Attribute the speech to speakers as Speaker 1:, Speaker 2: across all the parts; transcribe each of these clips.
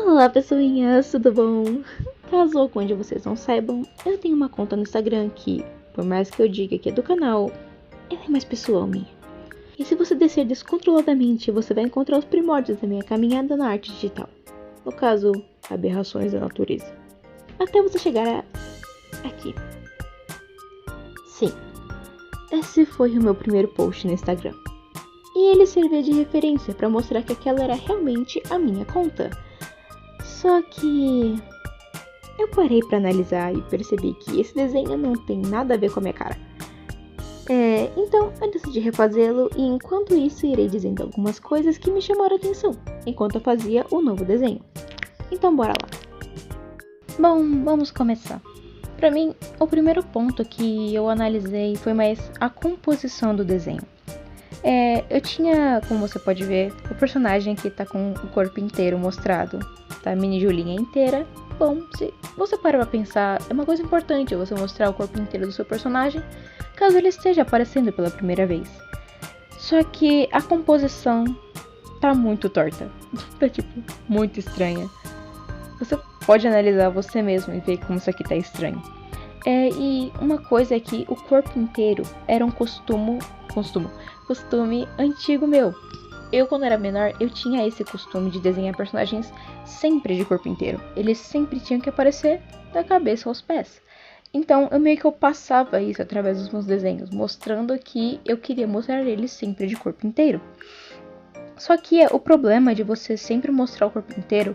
Speaker 1: Olá pessoinhas, tudo bom? Caso algum de vocês não saibam, eu tenho uma conta no Instagram que, por mais que eu diga que é do canal, ela é mais pessoal minha. E se você descer descontroladamente, você vai encontrar os primórdios da minha caminhada na arte digital. No caso, aberrações da natureza. Até você chegar aqui. Sim, esse foi o meu primeiro post no Instagram. E ele servia de referência para mostrar que aquela era realmente a minha conta. Só que eu parei para analisar e percebi que esse desenho não tem nada a ver com a minha cara. Então eu decidi refazê-lo e enquanto isso irei dizendo algumas coisas que me chamaram a atenção enquanto eu fazia o novo desenho. Então bora lá. Bom, vamos começar. Para mim, o primeiro ponto que eu analisei foi mais a composição do desenho. Eu tinha, como você pode ver, o personagem que tá com o corpo inteiro mostrado, tá? A mini Julinha inteira. Bom, se você parar pra pensar, é uma coisa importante você mostrar o corpo inteiro do seu personagem, caso ele esteja aparecendo pela primeira vez. Só que a composição tá muito torta, tá tipo, muito estranha. Você pode analisar você mesmo e ver como isso aqui tá estranho. E uma coisa é que o corpo inteiro era um costume antigo meu. Eu, quando era menor, eu tinha esse costume de desenhar personagens sempre de corpo inteiro. Eles sempre tinham que aparecer da cabeça aos pés. Então, eu passava isso através dos meus desenhos, mostrando que eu queria mostrar eles sempre de corpo inteiro. Só que o problema de você sempre mostrar o corpo inteiro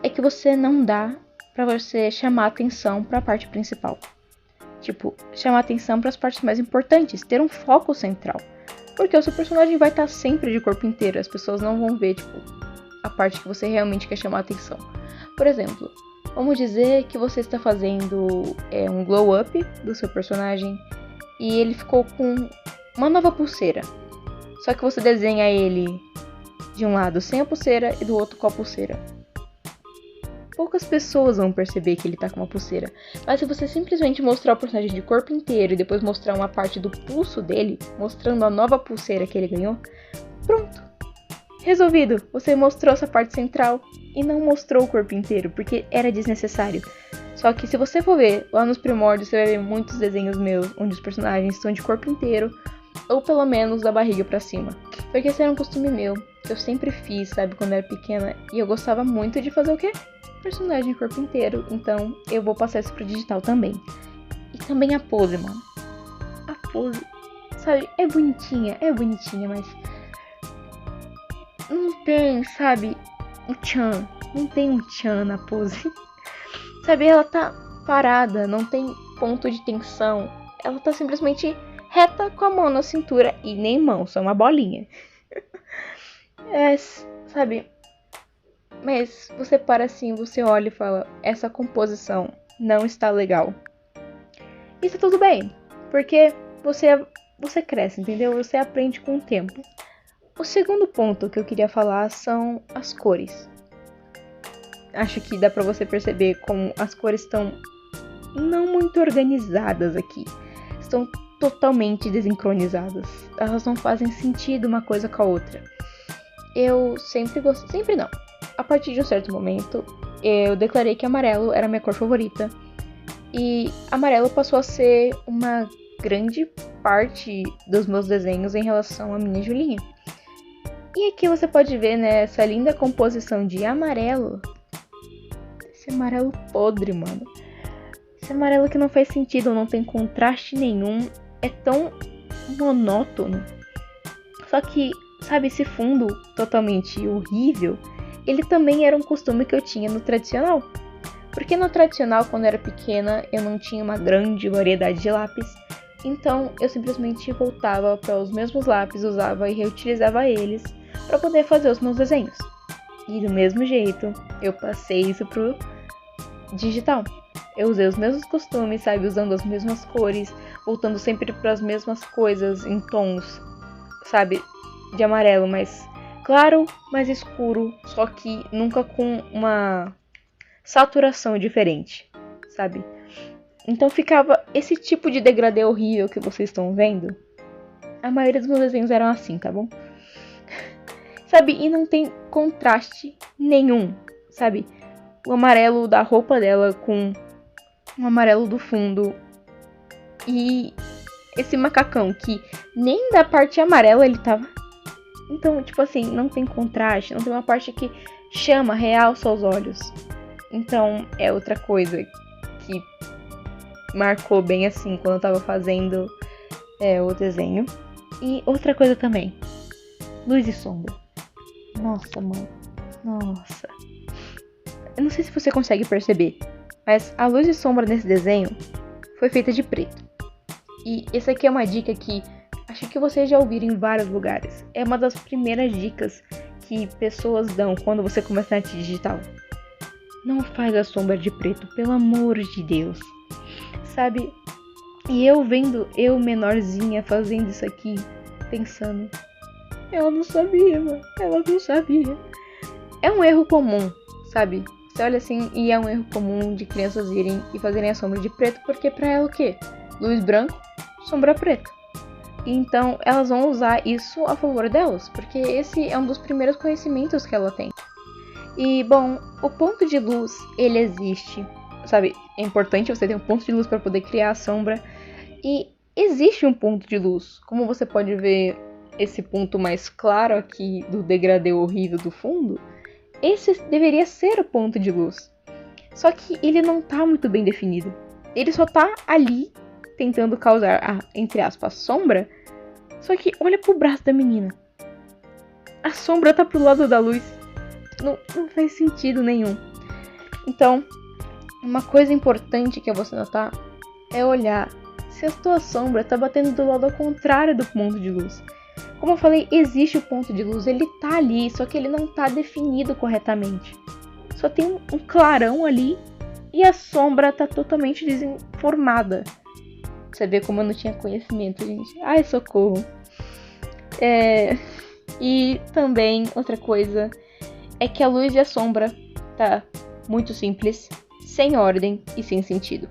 Speaker 1: é que você não dá pra você chamar atenção pra parte principal. Tipo, chamar atenção para as partes mais importantes, ter um foco central. Porque o seu personagem vai estar sempre de corpo inteiro, as pessoas não vão ver, tipo, a parte que você realmente quer chamar atenção. Por exemplo, vamos dizer que você está fazendo um glow up do seu personagem e ele ficou com uma nova pulseira. Só que você desenha ele de um lado sem a pulseira e do outro com a pulseira. Poucas pessoas vão perceber que ele tá com uma pulseira. Mas se você simplesmente mostrar o personagem de corpo inteiro e depois mostrar uma parte do pulso dele, mostrando a nova pulseira que ele ganhou, pronto. Resolvido. Você mostrou essa parte central e não mostrou o corpo inteiro, porque era desnecessário. Só que se você for ver, lá nos primórdios você vai ver muitos desenhos meus, onde os personagens estão de corpo inteiro, ou pelo menos da barriga pra cima. Porque esse era um costume meu, que eu sempre fiz, sabe, quando eu era pequena, e eu gostava muito de fazer o quê? Personagem de corpo inteiro, então eu vou passar isso pro digital também. E também a pose, mano. A pose, sabe, é bonitinha, mas não tem, sabe, o tchan. Não tem um tchan na pose. Sabe, ela tá parada, não tem ponto de tensão. Ela tá simplesmente reta com a mão na cintura e nem mão, só uma bolinha. Sabe... Mas você para assim, você olha e fala, essa composição não está legal. E tá tudo bem, porque você cresce, entendeu? Você aprende com o tempo. O segundo ponto que eu queria falar são as cores. Acho que dá pra você perceber como as cores estão não muito organizadas aqui. Estão totalmente desincronizadas. Elas não fazem sentido uma coisa com a outra. Eu sempre gostei... Sempre não. A partir de um certo momento, eu declarei que amarelo era a minha cor favorita. E amarelo passou a ser uma grande parte dos meus desenhos em relação à minha Julinha. E aqui você pode ver, né, essa linda composição de amarelo. Esse amarelo podre, mano. Esse amarelo que não faz sentido, não tem contraste nenhum. É tão monótono. Só que, sabe, esse fundo totalmente horrível... Ele também era um costume que eu tinha no tradicional. Porque no tradicional, quando eu era pequena, eu não tinha uma grande variedade de lápis. Então, eu simplesmente voltava para os mesmos lápis, usava e reutilizava eles para poder fazer os meus desenhos. E do mesmo jeito, eu passei isso pro digital. Eu usei os mesmos costumes, sabe? Usando as mesmas cores, voltando sempre para as mesmas coisas em tons, sabe? De amarelo, mas... claro, mais escuro, só que nunca com uma saturação diferente, sabe? Então ficava esse tipo de degradê horrível que vocês estão vendo. A maioria dos meus desenhos eram assim, tá bom? Sabe? E não tem contraste nenhum, sabe? o amarelo da roupa dela com o amarelo do fundo. E esse macacão que nem da parte amarela ele tava. Então, tipo assim, não tem contraste, não tem uma parte que chama, realça os olhos. Então, é outra coisa que marcou bem assim quando eu tava fazendo o desenho. E outra coisa também, luz e sombra. Nossa, mano. Nossa. Eu não sei se você consegue perceber, mas a luz e sombra nesse desenho foi feita de preto. E essa aqui é uma dica que acho que vocês já ouviram em vários lugares. É uma das primeiras dicas que pessoas dão quando você começa na arte digital. Não faz a sombra de preto, pelo amor de Deus. Sabe? E eu vendo eu menorzinha fazendo isso aqui, pensando, ela não sabia, mano. Ela não sabia. É um erro comum, sabe? Você olha assim e é um erro comum de crianças irem e fazerem a sombra de preto, porque pra ela o quê? Luz branco, sombra preta. Então elas vão usar isso a favor delas, porque esse é um dos primeiros conhecimentos que ela tem. E bom, o ponto de luz, ele existe, sabe? É importante você ter um ponto de luz para poder criar a sombra. E existe um ponto de luz, como você pode ver esse ponto mais claro aqui do degradê horrível do fundo. Esse deveria ser o ponto de luz. Só que ele não tá muito bem definido. Ele só tá ali tentando causar a, entre aspas, sombra. Só que olha pro braço da menina. A sombra tá pro lado da luz. Não faz sentido nenhum. Então, uma coisa importante que você notar é olhar se a tua sombra tá batendo do lado ao contrário do ponto de luz. Como eu falei, existe o ponto de luz, ele tá ali, só que ele não tá definido corretamente. Só tem um clarão ali e a sombra tá totalmente desinformada. Você vê como eu não tinha conhecimento, gente. Ai, socorro. E também, outra coisa, é que a luz e a sombra tá muito simples, sem ordem e sem sentido.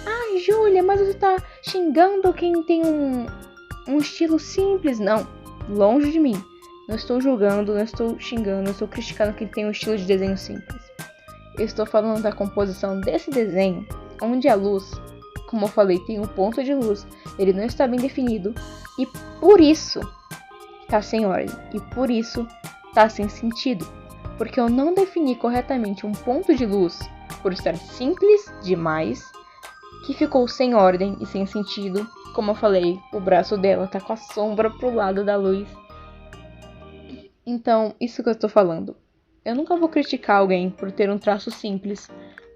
Speaker 1: Ai, Júlia, mas você tá xingando quem tem um estilo simples? Não, longe de mim. Não estou julgando, não estou xingando, não estou criticando quem tem um estilo de desenho simples. Eu estou falando da composição desse desenho, onde a luz, como eu falei, tem um ponto de luz, ele não está bem definido, e por isso tá sem ordem, e por isso tá sem sentido, porque eu não defini corretamente um ponto de luz por estar simples demais, que ficou sem ordem e sem sentido. Como eu falei, o braço dela tá com a sombra pro lado da luz. Então, isso que eu tô falando. Eu nunca vou criticar alguém por ter um traço simples,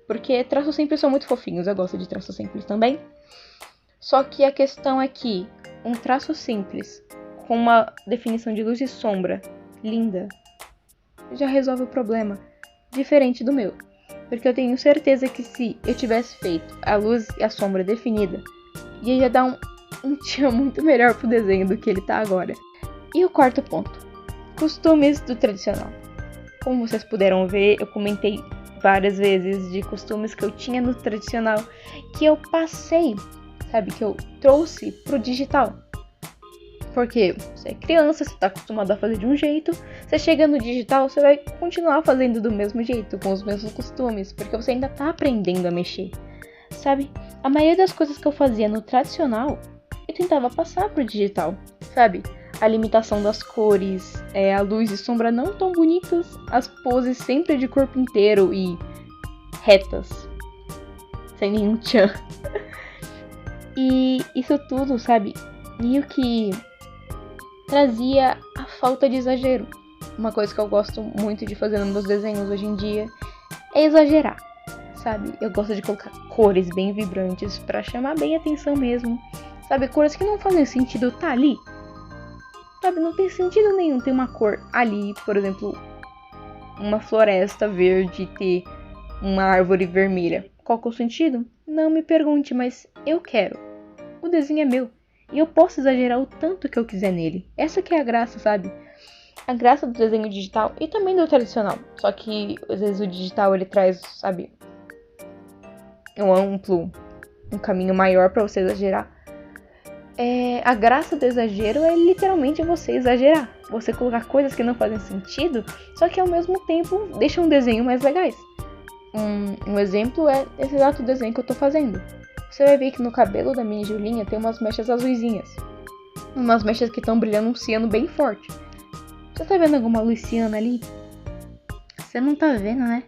Speaker 1: porque traços simples são muito fofinhos, eu gosto de traços simples também. Só que a questão é que um traço simples, com uma definição de luz e sombra linda, já resolve o problema, diferente do meu. Porque eu tenho certeza que se eu tivesse feito a luz e a sombra definida, ia dar um tchan muito melhor pro desenho do que ele tá agora. E o quarto ponto, costumes do tradicional. Como vocês puderam ver, eu comentei várias vezes de costumes que eu tinha no tradicional, que eu passei, sabe, que eu trouxe pro digital. Porque você é criança, você tá acostumado a fazer de um jeito, você chega no digital, você vai continuar fazendo do mesmo jeito, com os mesmos costumes, porque você ainda tá aprendendo a mexer, sabe? A maioria das coisas que eu fazia no tradicional, eu tentava passar pro digital, sabe? A limitação das cores, a luz e sombra não tão bonitas, as poses sempre de corpo inteiro e retas, sem nenhum tchan. E isso tudo, sabe? Meio que trazia a falta de exagero. Uma coisa que eu gosto muito de fazer nos meus desenhos hoje em dia é exagerar, sabe? Eu gosto de colocar cores bem vibrantes pra chamar bem a atenção mesmo, sabe? Cores que não fazem sentido tá ali, sabe? Não tem sentido nenhum ter uma cor ali, por exemplo, uma floresta verde ter uma árvore vermelha. Qual que é o sentido? Não me pergunte, mas eu quero. O desenho é meu. E eu posso exagerar o tanto que eu quiser nele. Essa que é a graça, sabe? A graça do desenho digital e também do tradicional. Só que, às vezes, o digital, ele traz, sabe, um amplo, um caminho maior pra você exagerar. A graça do exagero é literalmente você exagerar. Você colocar coisas que não fazem sentido, só que ao mesmo tempo deixam um desenho mais legais. Um exemplo é esse exato desenho que eu tô fazendo. Você vai ver que no cabelo da mini Julinha tem umas mechas azuisinhas. Umas mechas que estão brilhando um ciano bem forte. Você tá vendo alguma luz ciana ali? Você não tá vendo, né?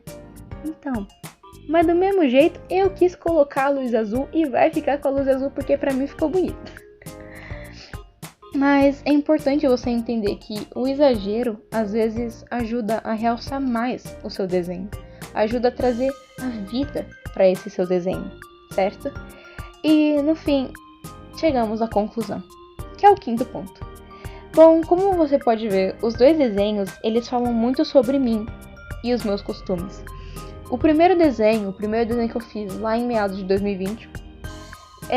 Speaker 1: Então, mas do mesmo jeito, eu quis colocar a luz azul e vai ficar com a luz azul porque pra mim ficou bonito. Mas é importante você entender que o exagero, às vezes, ajuda a realçar mais o seu desenho. Ajuda a trazer a vida para esse seu desenho, certo? E, no fim, chegamos à conclusão, que é o quinto ponto. Bom, como você pode ver, os dois desenhos, eles falam muito sobre mim e os meus costumes. O primeiro desenho que eu fiz lá em meados de 2020,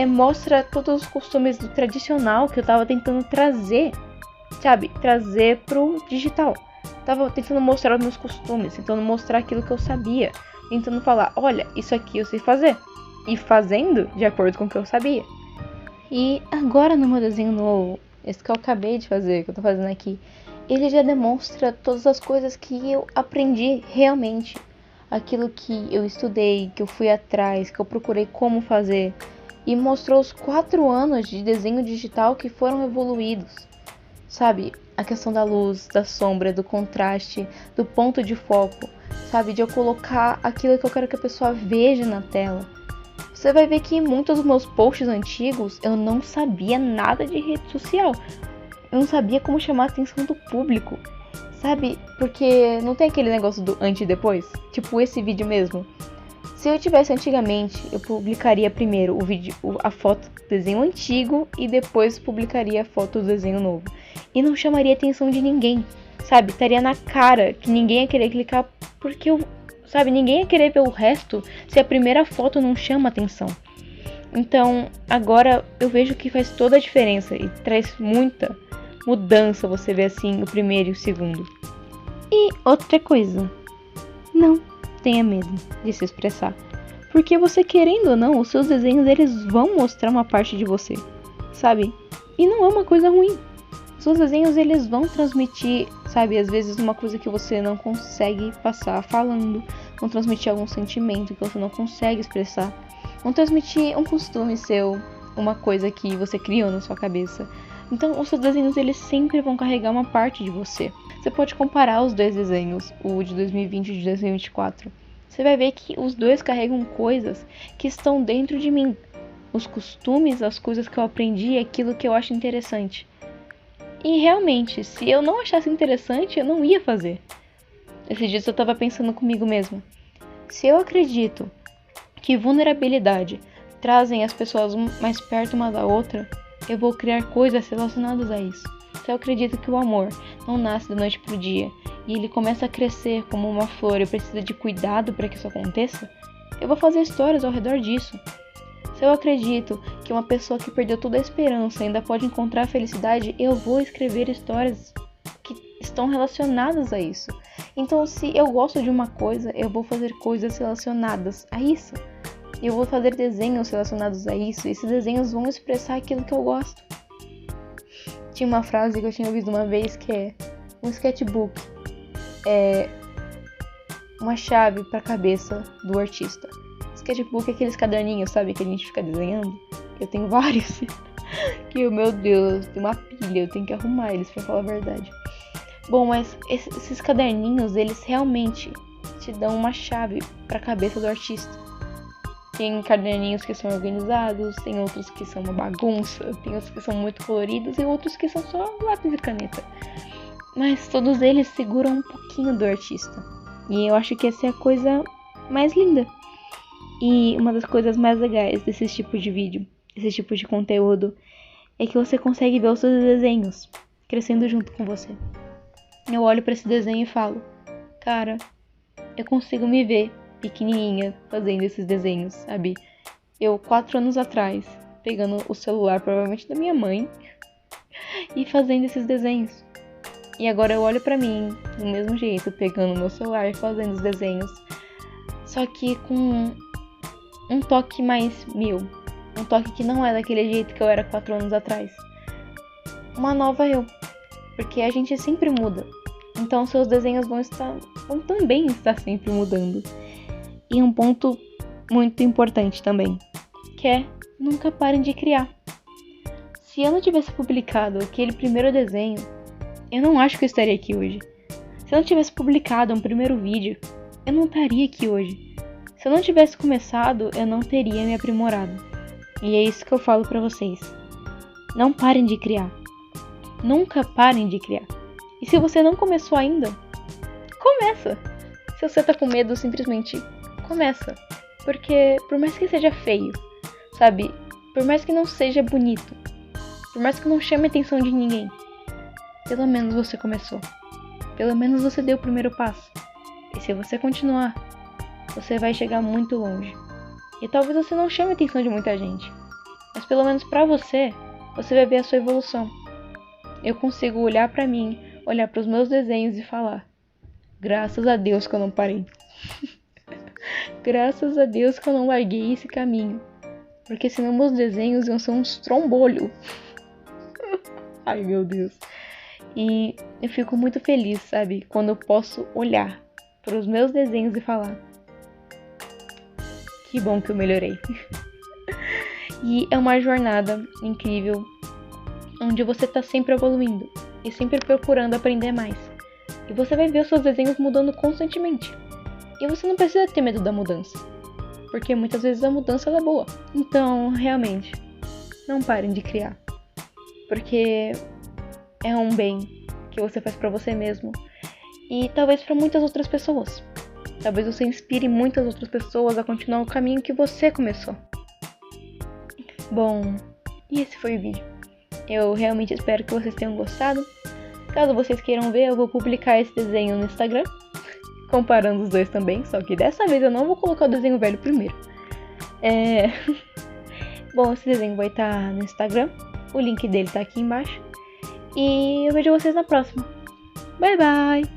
Speaker 1: mostra todos os costumes do tradicional que eu tava tentando trazer, sabe? Trazer pro digital. Tava tentando mostrar os meus costumes, tentando mostrar aquilo que eu sabia. Tentando falar, olha, isso aqui eu sei fazer. E fazendo de acordo com o que eu sabia. E agora no meu desenho novo, esse que eu acabei de fazer, que eu tô fazendo aqui, ele já demonstra todas as coisas que eu aprendi realmente. Aquilo que eu estudei, que eu fui atrás, que eu procurei como fazer. E mostrou os 4 anos de desenho digital que foram evoluídos. Sabe, a questão da luz, da sombra, do contraste, do ponto de foco. Sabe, de eu colocar aquilo que eu quero que a pessoa veja na tela. Você vai ver que em muitos dos meus posts antigos eu não sabia nada de rede social. Eu não sabia como chamar a atenção do público. Sabe, porque não tem aquele negócio do antes e depois? Tipo esse vídeo mesmo. Se eu tivesse antigamente, eu publicaria primeiro a foto do desenho antigo e depois publicaria a foto do desenho novo. E não chamaria a atenção de ninguém, sabe? Estaria na cara que ninguém ia querer clicar porque ninguém ia querer ver o resto se a primeira foto não chama atenção. Então, agora eu vejo que faz toda a diferença e traz muita mudança você ver assim o primeiro e o segundo. E outra coisa, não tenha medo de se expressar, porque você querendo ou não, os seus desenhos eles vão mostrar uma parte de você, sabe? E não é uma coisa ruim. Os seus desenhos eles vão transmitir, sabe, às vezes uma coisa que você não consegue passar falando, vão transmitir algum sentimento que você não consegue expressar, vão transmitir um costume seu, uma coisa que você criou na sua cabeça. Então, os seus desenhos eles sempre vão carregar uma parte de você. Você pode comparar os dois desenhos, o de 2020 e de 2024. Você vai ver que os dois carregam coisas que estão dentro de mim. Os costumes, as coisas que eu aprendi, aquilo que eu acho interessante. E realmente, se eu não achasse interessante, eu não ia fazer. Esses dias eu estava pensando comigo mesmo. Se eu acredito que vulnerabilidade trazem as pessoas mais perto uma da outra, eu vou criar coisas relacionadas a isso. Se eu acredito que o amor não nasce da noite pro dia e ele começa a crescer como uma flor e precisa de cuidado para que isso aconteça, eu vou fazer histórias ao redor disso. Se eu acredito que uma pessoa que perdeu toda a esperança ainda pode encontrar a felicidade, eu vou escrever histórias que estão relacionadas a isso. Então, se eu gosto de uma coisa, eu vou fazer coisas relacionadas a isso. Eu vou fazer desenhos relacionados a isso, e esses desenhos vão expressar aquilo que eu gosto. Tinha uma frase que eu tinha ouvido uma vez que é: um sketchbook é uma chave para a cabeça do artista. Sketchbook é aqueles caderninhos, sabe, que a gente fica desenhando. Eu tenho vários. Que, meu Deus, tem uma pilha, eu tenho que arrumar eles, pra falar a verdade. Bom, mas esses caderninhos, eles realmente te dão uma chave para a cabeça do artista. Tem caderninhos que são organizados, tem outros que são uma bagunça, tem outros que são muito coloridos e outros que são só lápis e caneta. Mas todos eles seguram um pouquinho do artista. E eu acho que essa é a coisa mais linda. E uma das coisas mais legais desse tipo de vídeo, desse tipo de conteúdo, é que você consegue ver os seus desenhos crescendo junto com você. Eu olho pra esse desenho e falo, cara, eu consigo me ver pequenininha fazendo esses desenhos, sabe? Eu 4 anos atrás, pegando o celular provavelmente da minha mãe e fazendo esses desenhos. E agora eu olho pra mim do mesmo jeito, pegando o meu celular e fazendo os desenhos. Só que com um toque mais meu. Um toque que não é daquele jeito que eu era 4 anos atrás. Uma nova eu. Porque a gente sempre muda. Então seus desenhos vão também estar sempre mudando. E um ponto muito importante também, que é nunca parem de criar. Se eu não tivesse publicado aquele primeiro desenho, eu não acho que eu estaria aqui hoje. Se eu não tivesse publicado um primeiro vídeo, eu não estaria aqui hoje. Se eu não tivesse começado, eu não teria me aprimorado. E é isso que eu falo pra vocês. Não parem de criar. Nunca parem de criar. E se você não começou ainda, começa. Se você tá com medo, simplesmente começa. Porque por mais que seja feio, sabe? Por mais que não seja bonito, por mais que não chame a atenção de ninguém, pelo menos você começou. Pelo menos você deu o primeiro passo. E se você continuar, você vai chegar muito longe. E talvez você não chame a atenção de muita gente, mas pelo menos pra você, você vai ver a sua evolução. Eu consigo olhar pra mim, olhar pros meus desenhos e falar: graças a Deus que eu não parei. Graças a Deus que eu não larguei esse caminho. Porque senão meus desenhos iam ser uns trombolho. Ai, meu Deus. E eu fico muito feliz, sabe? Quando eu posso olhar para os meus desenhos e falar: que bom que eu melhorei. E é uma jornada incrível, onde você tá sempre evoluindo e sempre procurando aprender mais. E você vai ver os seus desenhos mudando constantemente. E você não precisa ter medo da mudança, porque muitas vezes a mudança é boa. Então, realmente, não parem de criar, porque é um bem que você faz pra você mesmo e talvez pra muitas outras pessoas. Talvez você inspire muitas outras pessoas a continuar o caminho que você começou. Bom, e esse foi o vídeo. Eu realmente espero que vocês tenham gostado. Caso vocês queiram ver, eu vou publicar esse desenho no Instagram, comparando os dois também, só que dessa vez eu não vou colocar o desenho velho primeiro. Bom, esse desenho vai estar no Instagram, o link dele tá aqui embaixo. E eu vejo vocês na próxima. Bye, bye!